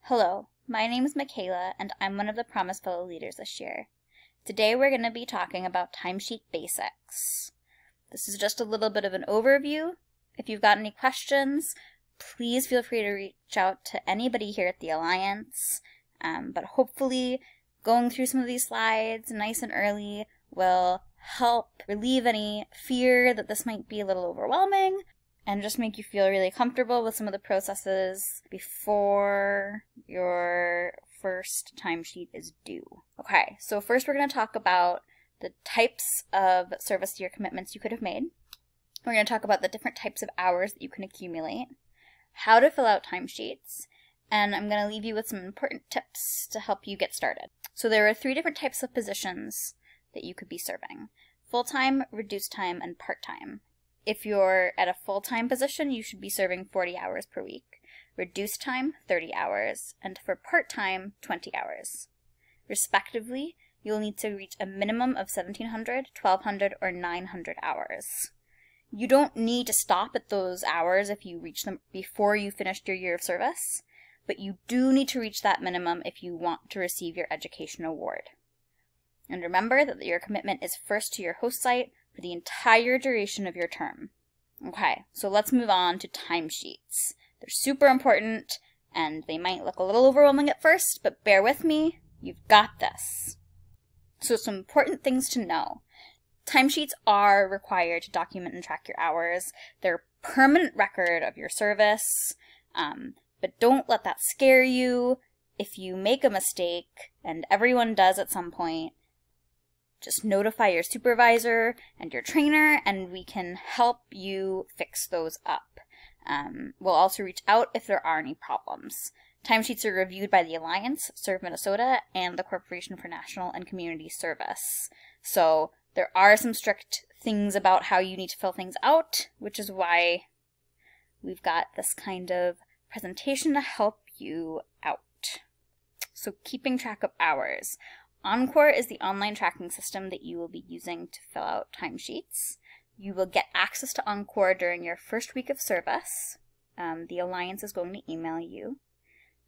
Hello, my name is Michaela, and I'm one of the Promise Fellow leaders this year. Today we're going to be talking about timesheet basics. This is just a little bit of an overview. If you've got any questions, please feel free to reach out to anybody here at the Alliance. But hopefully going through some of these slides nice and early will help relieve any fear that this might be a little overwhelming, and just make you feel really comfortable with some of the processes before your first timesheet is due. Okay, so first we're going to talk about the types of service year commitments you could have made. We're going to talk about the different types of hours that you can accumulate, how to fill out timesheets, and I'm going to leave you with some important tips to help you get started. So there are 3 different types of positions that you could be serving: full-time, reduced time, and part-time. If you're at a full-time position, you should be serving 40 hours per week. Reduced time, 30 hours. And for part-time, 20 hours. Respectively, you'll need to reach a minimum of 1,700, 1,200, or 900 hours. You don't need to stop at those hours if you reach them before you finished your year of service, but you do need to reach that minimum if you want to receive your education award. And remember that your commitment is first to your host site for the entire duration of your term. Okay, so let's move on to timesheets. They're super important, and they might look a little overwhelming at first, but bear with me, you've got this. So some important things to know. Timesheets are required to document and track your hours. They're a permanent record of your service, but don't let that scare you. If you make a mistake, and everyone does at some point, just notify your supervisor and your trainer, and we can help you fix those up. We'll also reach out if there are any problems. Timesheets are reviewed by the Alliance, Serve Minnesota, and the Corporation for National and Community Service. So there are some strict things about how you need to fill things out, which is why we've got this kind of presentation to help you out. So keeping track of hours. Encore is the online tracking system that you will be using to fill out timesheets. You will get access to Encore during your first week of service. The Alliance is going to email you.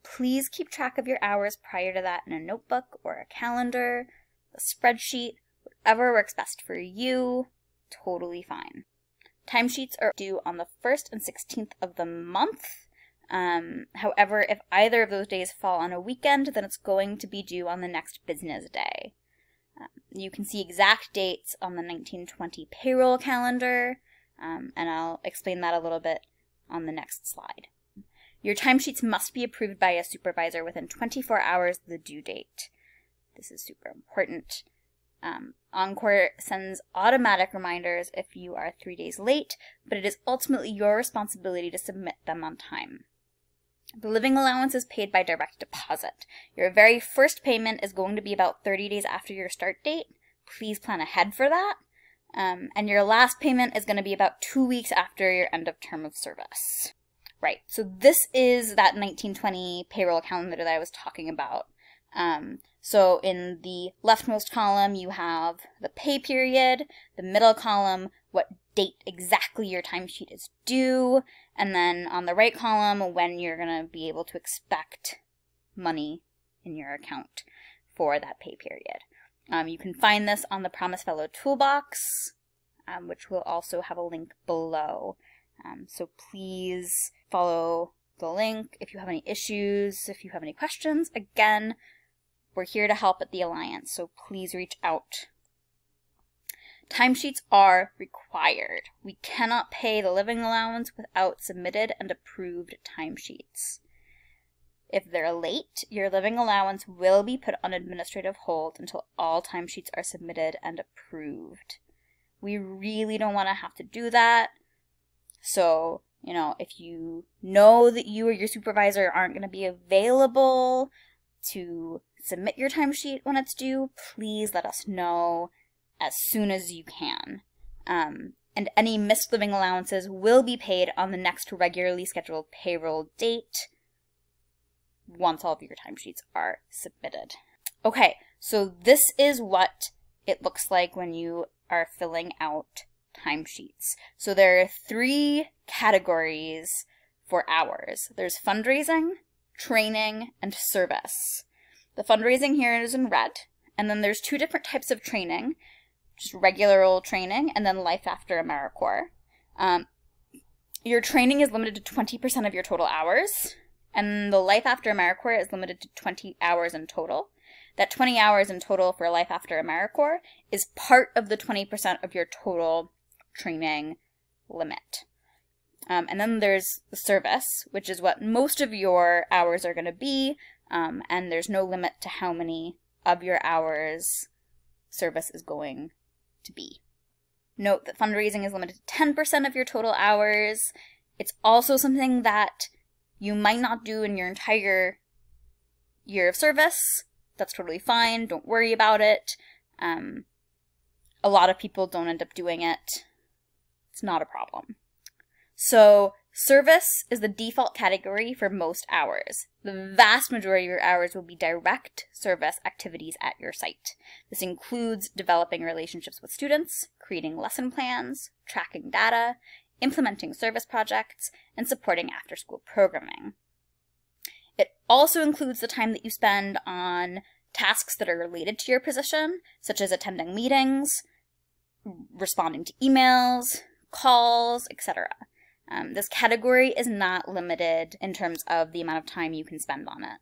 Please keep track of your hours prior to that in a notebook or a calendar, a spreadsheet, whatever works best for you. Totally fine. Timesheets are due on the 1st and 16th of the month. However, if either of those days fall on a weekend, then it's going to be due on the next business day. You can see exact dates on the 1920 Payroll Calendar, and I'll explain that a little bit on the next slide. Your timesheets must be approved by a supervisor within 24 hours of the due date. This is super important. Encore sends automatic reminders if you are 3 days late, but it is ultimately your responsibility to submit them on time. The living allowance is paid by direct deposit. Your very first payment is going to be about 30 days after your start date. Please plan ahead for that. And your last payment is going to be about 2 weeks after your end of term of service. Right, so this is that 1920 payroll calendar that I was talking about. So in the leftmost column, you have the pay period, the middle column, what date exactly your timesheet is due, and then on the right column, when you're going to be able to expect money in your account for that pay period. You can find this on the Promise Fellow Toolbox, which will also have a link below. So please follow the link if you have any issues, if you have any questions. Again, we're here to help at the Alliance, so please reach out. Timesheets are required. We cannot pay the living allowance without submitted and approved timesheets. If they're late, your living allowance will be put on administrative hold until all timesheets are submitted and approved. We really don't want to have to do that. So, if you know that you or your supervisor aren't going to be available to submit your timesheet when it's due, please let us know as soon as you can. And any missed living allowances will be paid on the next regularly scheduled payroll date once all of your timesheets are submitted. Okay, so this is what it looks like when you are filling out timesheets. So there are 3 categories for hours. There's fundraising, training, and service. The fundraising here is in red, and then there's two different types of training, just regular old training, and then Life After AmeriCorps. Your training is limited to 20% of your total hours, and the Life After AmeriCorps is limited to 20 hours in total. That 20 hours in total for Life After AmeriCorps is part of the 20% of your total training limit. And then there's the service, which is what most of your hours are going to be, and there's no limit to how many of your hours service is going to be. Note that fundraising is limited to 10% of your total hours. It's also something that you might not do in your entire year of service. That's totally fine. Don't worry about it. A lot of people don't end up doing it. It's not a problem. So service is the default category for most hours. The vast majority of your hours will be direct service activities at your site. This includes developing relationships with students, creating lesson plans, tracking data, implementing service projects, and supporting after-school programming. It also includes the time that you spend on tasks that are related to your position, such as attending meetings, responding to emails, calls, etc. This category is not limited in terms of the amount of time you can spend on it.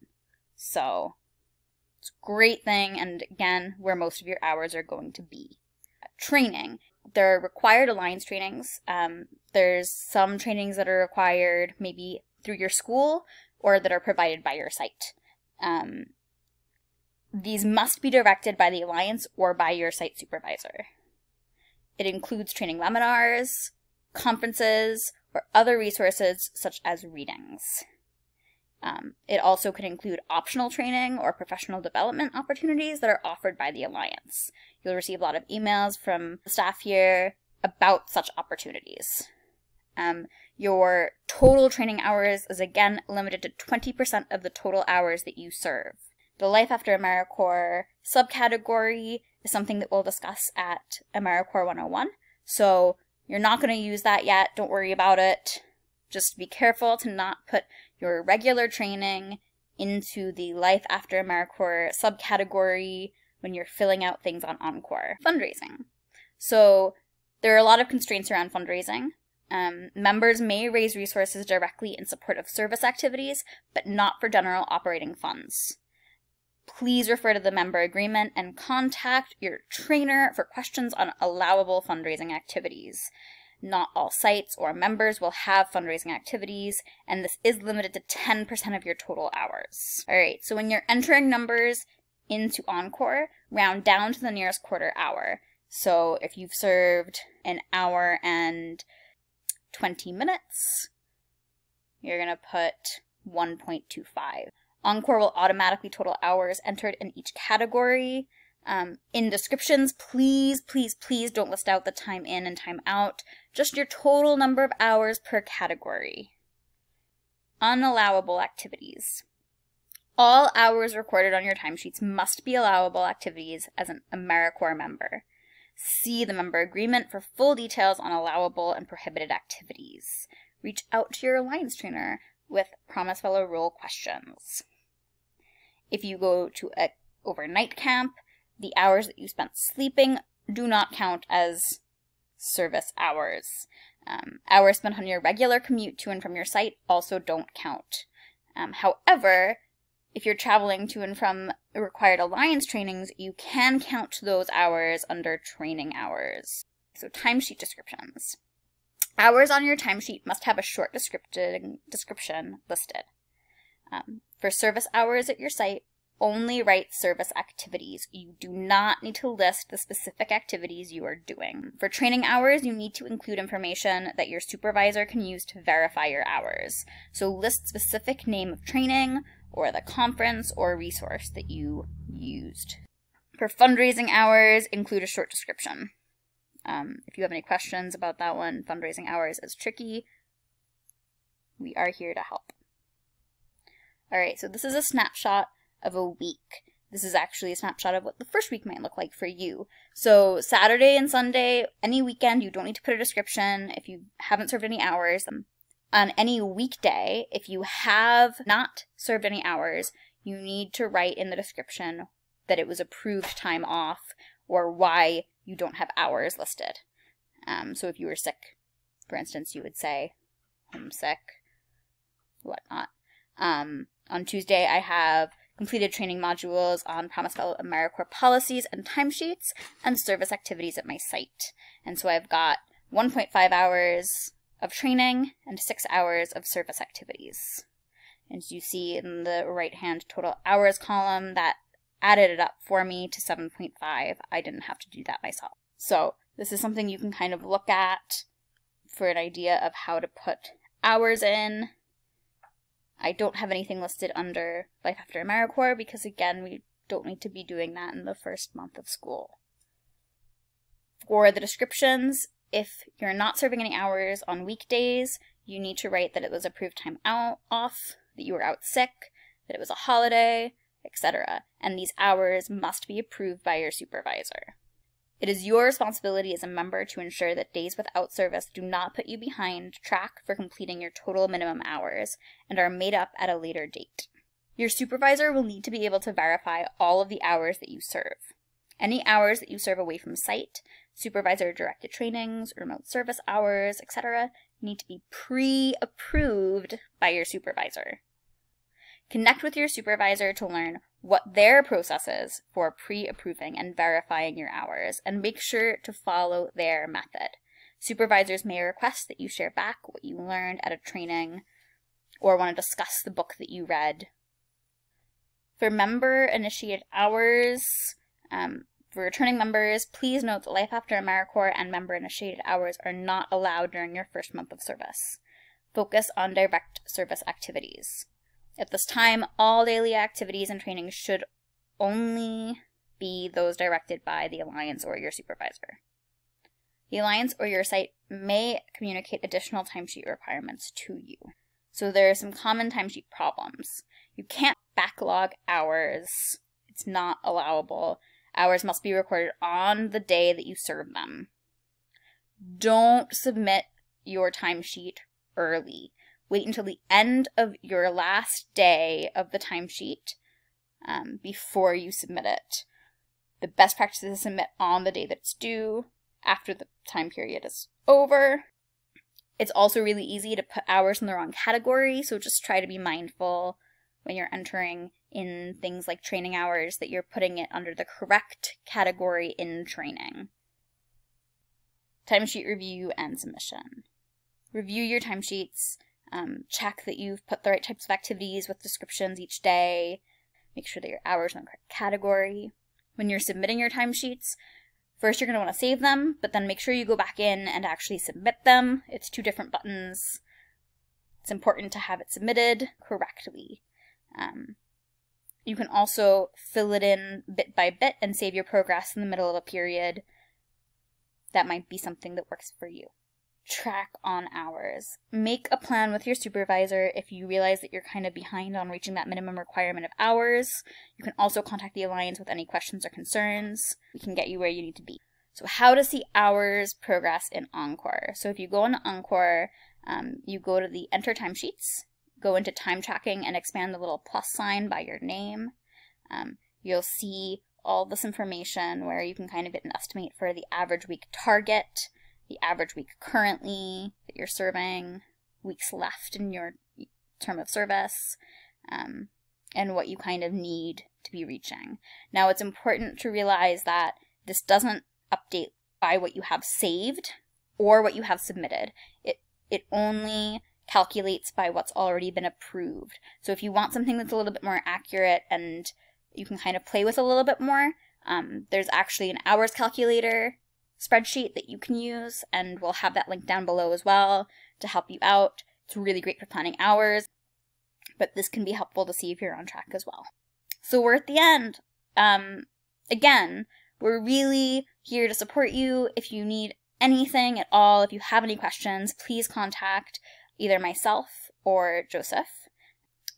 So it's a great thing, and again, where most of your hours are going to be. Training. There are required Alliance trainings. There's some trainings that are required maybe through your school or that are provided by your site. These must be directed by the Alliance or by your site supervisor. It includes training webinars, conferences, or other resources such as readings. It also could include optional training or professional development opportunities that are offered by the Alliance. You'll receive a lot of emails from the staff here about such opportunities. Your total training hours is again limited to 20% of the total hours that you serve. The Life After AmeriCorps subcategory is something that we'll discuss at AmeriCorps 101. So you're not going to use that yet. Don't worry about it. Just be careful to not put your regular training into the Life After AmeriCorps subcategory when you're filling out things on Encore. Fundraising. So there are a lot of constraints around fundraising. Members may raise resources directly in support of service activities, but not for general operating funds. Please refer to the member agreement and contact your trainer for questions on allowable fundraising activities. Not all sites or members will have fundraising activities, and this is limited to 10% of your total hours. All right, so when you're entering numbers into Encore, round down to the nearest quarter hour. So if you've served an hour and 20 minutes, you're going to put 1.25. Encore will automatically total hours entered in each category. In descriptions, please don't list out the time in and time out, just your total number of hours per category. Unallowable activities. All hours recorded on your timesheets must be allowable activities as an AmeriCorps member. See the member agreement for full details on allowable and prohibited activities. Reach out to your Alliance trainer with Promise Fellow rule questions. If you go to an overnight camp, the hours that you spent sleeping do not count as service hours. Hours spent on your regular commute to and from your site also don't count. However, if you're traveling to and from required Alliance trainings, you can count those hours under training hours. So timesheet descriptions. Hours on your timesheet must have a short description listed. For service hours at your site, only write service activities. You do not need to list the specific activities you are doing. For training hours, you need to include information that your supervisor can use to verify your hours. So list specific name of training or the conference or resource that you used. For fundraising hours, include a short description. If you have any questions about that one, fundraising hours is tricky. We are here to help. All right, so this is a snapshot of a week. This is actually a snapshot of what the first week might look like for you. So Saturday and Sunday, any weekend, you don't need to put a description if you haven't served any hours. On any weekday, if you have not served any hours, you need to write in the description that it was approved time off or why you don't have hours listed. So if you were sick, for instance, you would say homesick, whatnot. On Tuesday, I have completed training modules on Promise Fellow AmeriCorps policies and timesheets and service activities at my site. And so I've got 1.5 hours of training and 6 hours of service activities. And as you see in the right-hand total hours column, that added it up for me to 7.5. I didn't have to do that myself. So this is something you can kind of look at for an idea of how to put hours in. I don't have anything listed under Life After AmeriCorps because, again, we don't need to be doing that in the first month of school. For the descriptions, if you're not serving any hours on weekdays, you need to write that it was approved time off, that you were out sick, that it was a holiday, etc. And these hours must be approved by your supervisor. It is your responsibility as a member to ensure that days without service do not put you behind track for completing your total minimum hours and are made up at a later date. Your supervisor will need to be able to verify all of the hours that you serve. Any hours that you serve away from site, supervisor-directed trainings, remote service hours, etc., need to be pre-approved by your supervisor. Connect with your supervisor to learn what their process is for pre-approving and verifying your hours, and make sure to follow their method. Supervisors may request that you share back what you learned at a training or want to discuss the book that you read. For member-initiated hours, for returning members, please note that Life After AmeriCorps and member-initiated hours are not allowed during your first month of service. Focus on direct service activities. At this time, all daily activities and trainings should only be those directed by the Alliance or your supervisor. The Alliance or your site may communicate additional timesheet requirements to you. So there are some common timesheet problems. You can't backlog hours. It's not allowable. Hours must be recorded on the day that you serve them. Don't submit your timesheet early. Wait until the end of your last day of the timesheet before you submit it. The best practice is to submit on the day that it's due, after the time period is over. It's also really easy to put hours in the wrong category, so just try to be mindful when you're entering in things like training hours that you're putting it under the correct category in training. Timesheet review and submission. Review your timesheets. Check that you've put the right types of activities with descriptions each day. Make sure that your hours are in the correct category. When you're submitting your timesheets, first you're going to want to save them, but then make sure you go back in and actually submit them. It's 2 different buttons. It's important to have it submitted correctly. You can also fill it in bit by bit and save your progress in the middle of a period. That might be something that works for you. Track on hours. Make a plan with your supervisor if you realize that you're kind of behind on reaching that minimum requirement of hours. You can also contact the Alliance with any questions or concerns. We can get you where you need to be. So how to see hours progress in Encore. So if you go into Encore, you go to the Enter Timesheets, go into Time Tracking and expand the little plus sign by your name. You'll see all this information where you can kind of get an estimate for the average week target, the average week currently that you're serving, weeks left in your term of service, and what you kind of need to be reaching. Now, it's important to realize that this doesn't update by what you have saved or what you have submitted. It only calculates by what's already been approved. So if you want something that's a little bit more accurate and you can kind of play with a little bit more, there's actually an hours calculator spreadsheet that you can use, and we'll have that link down below as well to help you out. It's really great for planning hours, but this can be helpful to see if you're on track as well. So we're at the end. Again, we're really here to support you. If you need anything at all, if you have any questions, please contact either myself or Joseph,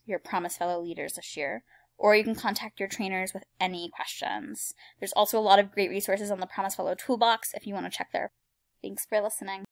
your Promise Fellow leaders this year, or you can contact your trainers with any questions. There's also a lot of great resources on the Promise Fellow Toolbox if you want to check there. Thanks for listening.